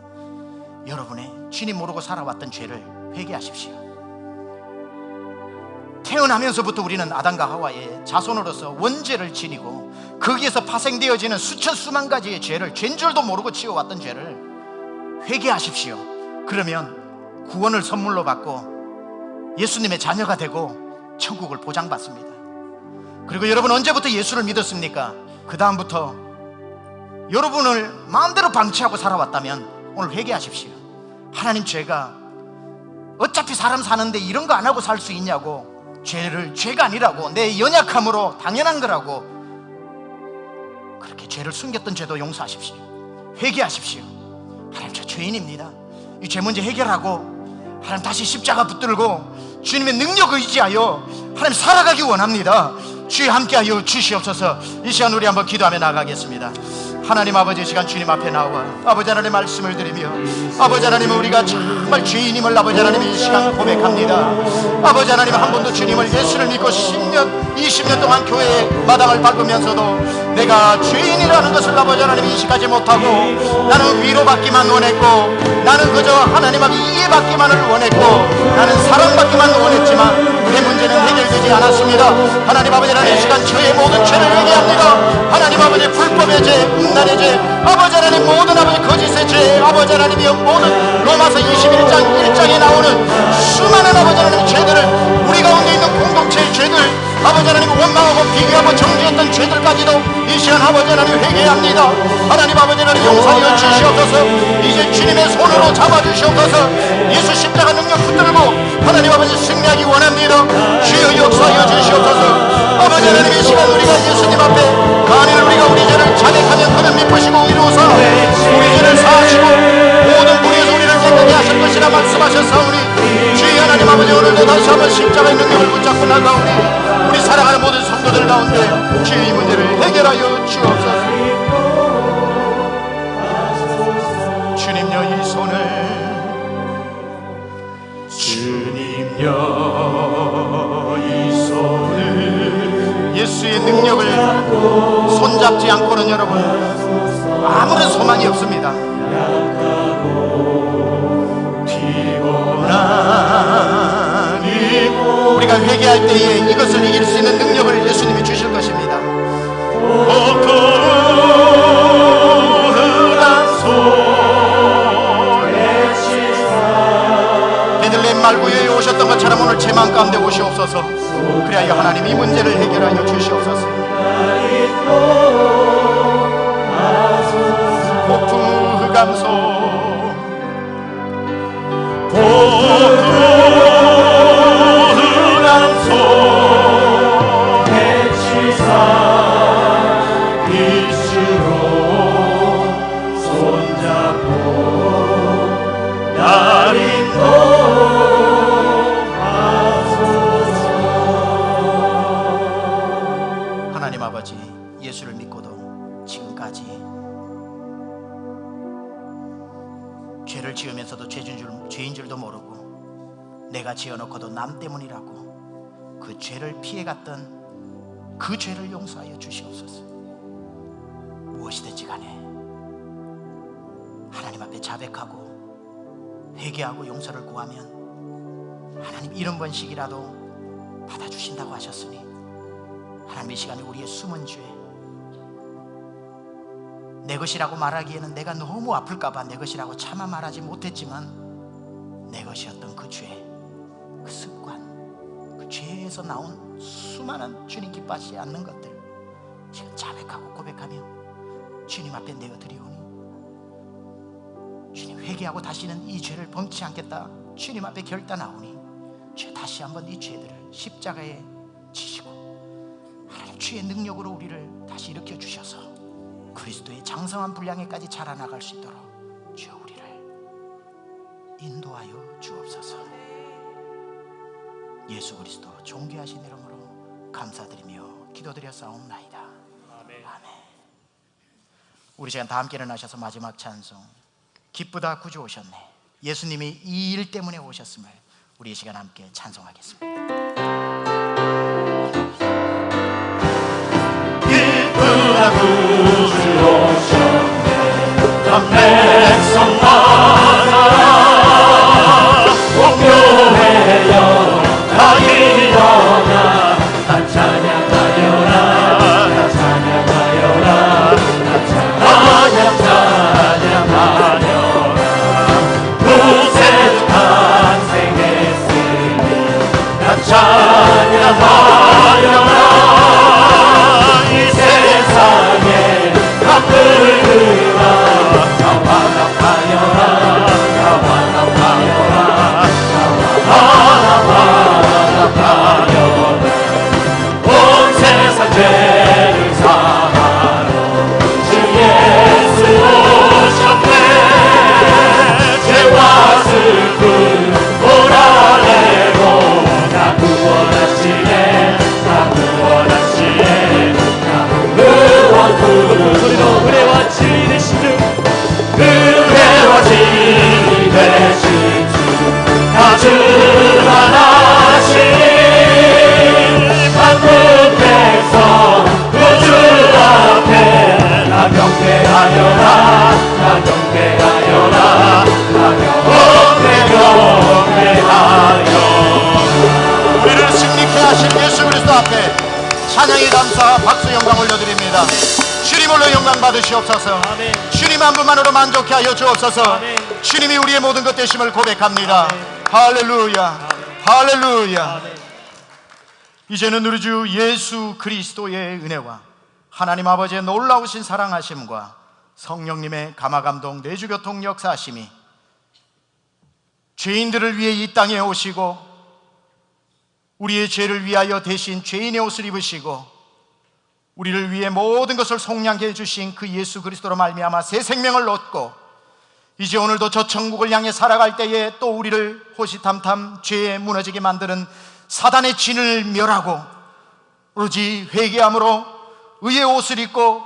여러분의 주님 모르고 살아왔던 죄를 회개하십시오. 태어나면서부터 우리는 아담과 하와의 자손으로서 원죄를 지니고 거기에서 파생되어지는 수만 가지의 죄를, 죄인 줄도 모르고 지어왔던 죄를 회개하십시오. 그러면 구원을 선물로 받고 예수님의 자녀가 되고 천국을 보장받습니다. 그리고 여러분, 언제부터 예수를 믿었습니까? 그 다음부터 여러분을 마음대로 방치하고 살아왔다면 오늘 회개하십시오. 하나님, 제가 어차피 사람 사는데 이런 거 안 하고 살 수 있냐고, 죄를 죄가 아니라고, 내 연약함으로 당연한 거라고 그렇게 죄를 숨겼던 죄도 용서하십시오. 회개하십시오. 하나님, 저 죄인입니다. 이 죄 문제 해결하고 하나님 다시 십자가 붙들고 주님의 능력 의지하여 하나님 살아가기 원합니다. 주여 함께하여 주시옵소서. 이 시간 우리 한번 기도하며 나가겠습니다. 하나님 아버지, 이 시간 주님 앞에 나와 아버지 하나님 말씀을 드리며, 아버지 하나님, 우리가 정말 죄인임을 아버지 하나님 이 시간 고백합니다. 아버지 하나님, 한 번도 주님을, 예수를 믿고 10년 20년 동안 교회의 마당을 밟으면서도 내가 죄인이라는 것을 아버지 하나님 인식하지 못하고 나는 위로받기만 원했고, 나는 그저 하나님 앞에 이해받기만을 원했고, 나는 사랑받기만 원했지만 내 문제는 해결되지 않았습니다. 하나님 아버지, 하나님 이 시간 저의 모든 죄를 회개합니다. 하나님 아버지, 불법의 죄, 음란의 죄, 아버지 하나님 모든 아버지 거짓의 죄, 아버지 하나님이여 모든 로마서 21장 1장에 나오는 수많은 아버지 하나님 죄들을, 우리 가운데 있는 공동체의 죄들, 아버지 하나님 원망하고 비교하고 정죄했던 죄들까지도 이 시간 아버지 하나님 회개합니다. 하나님 아버지 하나님 용서하여 주시옵소서. 이제 주님의 손으로 잡아주시옵소서. 예수 십자가 능력 붙들고 하나님 아버지 승리하기 원합니다. 주여 역사하여 주시옵소서. 아버지 하나님, 이 시간 우리가 예수님 앞에 만일 우리가 우리 죄를 자백하면 그는 미쁘시고 의로우사 우리 죄를 사하시고 모든 불의에서 우리를 깨끗게 하실 것이라 말씀하셨사오니, 주여 하나님 아버지, 오늘도 다시 한번 십자가의 능력을 붙잡고 나가오니 우리 사랑하는 모든 성도들 가운데 주의 이 문제를 해결하여 주옵소서. 주님여, 이 손을, 주님여 이 손을, 예수의 능력을 손잡지 않고는 여러분 아무런 소망이 없습니다. 우리가 회개할 때에 이것을 이길 수 있는 능력을 예수님이 주실 것입니다. 베들레헴 말구유에 오셨던 것처럼 오늘 제 마음 가운데 오시옵소서. 그리하여 하나님 이 문제를 해결하여 주시옵소서. 폭풍 흑암소, 하나님 아버지, 예수를 믿고도 지금까지 죄를 지으면서도 죄인 줄도 모르고 내가 지어놓고도 남 때문이라고 그 죄를 피해갔던 그 죄를 용서하여 주시옵소서. 무엇이든지 간에 하나님 앞에 자백하고 회개하고 용서를 구하면 하나님 70번씩이라도 받아주신다고 하셨으니, 하나님 이 시간에 우리의 숨은 죄, 내 것이라고 말하기에는 내가 너무 아플까봐 내 것이라고 차마 말하지 못했지만 내 것이었던 그 죄, 그 습관, 그 죄에서 나온 수많은 주님 기뻐하지 않는 것들 지금 자백하고 고백하며 주님 앞에 내어드리오니, 주님 회개하고 다시는 이 죄를 범치 않겠다 주님 앞에 결단하오니, 주여 다시 한번 이 죄들을 십자가에 지시고 하나님 주의 능력으로 우리를 다시 일으켜 주셔서 그리스도의 장성한 분량에까지 자라나갈 수 있도록 주여 우리를 인도하여 주옵소서. 예수 그리스도 존귀하신 이름으로 감사드리며 기도드렸사옵나이다. 아멘. 우리 시간 다 함께 일어나셔서 마지막 찬송, 기쁘다 구주 오셨네, 예수님이 이 일 때문에 오셨음을 우리 이 시간 함께 찬송하겠습니다. 기쁘다 구주 오셨네. 한 백성 많아라. 공교회여 다 일어나. 다 찬양하여라. 다 찬양하여라. 다 찬양하여라. 구세주 탄생했으니 다 찬양하여라. 이 세상에 다 불그라. 다 화답하여라. 다 화답하여라. 다 화답하여라. 온 세상 죄를 사하러 주 예수 오셨네. 죄와 슬픔 몰아내고 나 구원하시네. 나 구원하시네. 나 구원 소리로 은혜와 진리 되신 주, 은혜와 진리 되신 주, 다 주관하시니 만국 백성 구주 앞에 나 경배하여라. 나 경배하여라. 나 경배하여라. 우리를 승리케 하신 예수 그리스도 앞에 찬양의 감사 박수 영광 올려드립니다. 주님으로 영광 받으시옵소서. 아멘. 주님 한 분만으로 만족케 하여 주옵소서. 아멘. 주님이 우리의 모든 것 되심을 고백합니다. 아멘. 할렐루야. 할렐루야. 아멘. 이제는 우리 주 예수 그리스도의 은혜와 하나님 아버지의 놀라우신 사랑하심과 성령님의 감화감동 내주교통 역사하심이 죄인들을 위해 이 땅에 오시고 우리의 죄를 위하여 대신 죄인의 옷을 입으시고 우리를 위해 모든 것을 속량해 주신 그 예수 그리스도로 말미암아 새 생명을 얻고 이제 오늘도 저 천국을 향해 살아갈 때에 또 우리를 호시탐탐 죄에 무너지게 만드는 사단의 진을 멸하고 오로지 회개함으로 의의 옷을 입고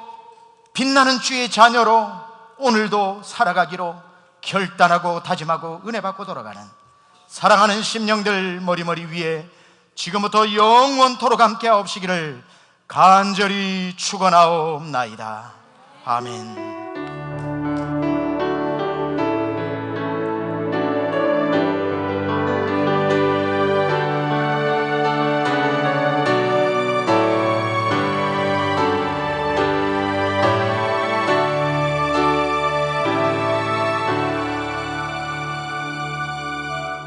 빛나는 주의 자녀로 오늘도 살아가기로 결단하고 다짐하고 은혜 받고 돌아가는 사랑하는 심령들 머리머리 위에 지금부터 영원토록 함께 하옵시기를 간절히 축원하옵나이다. 아멘.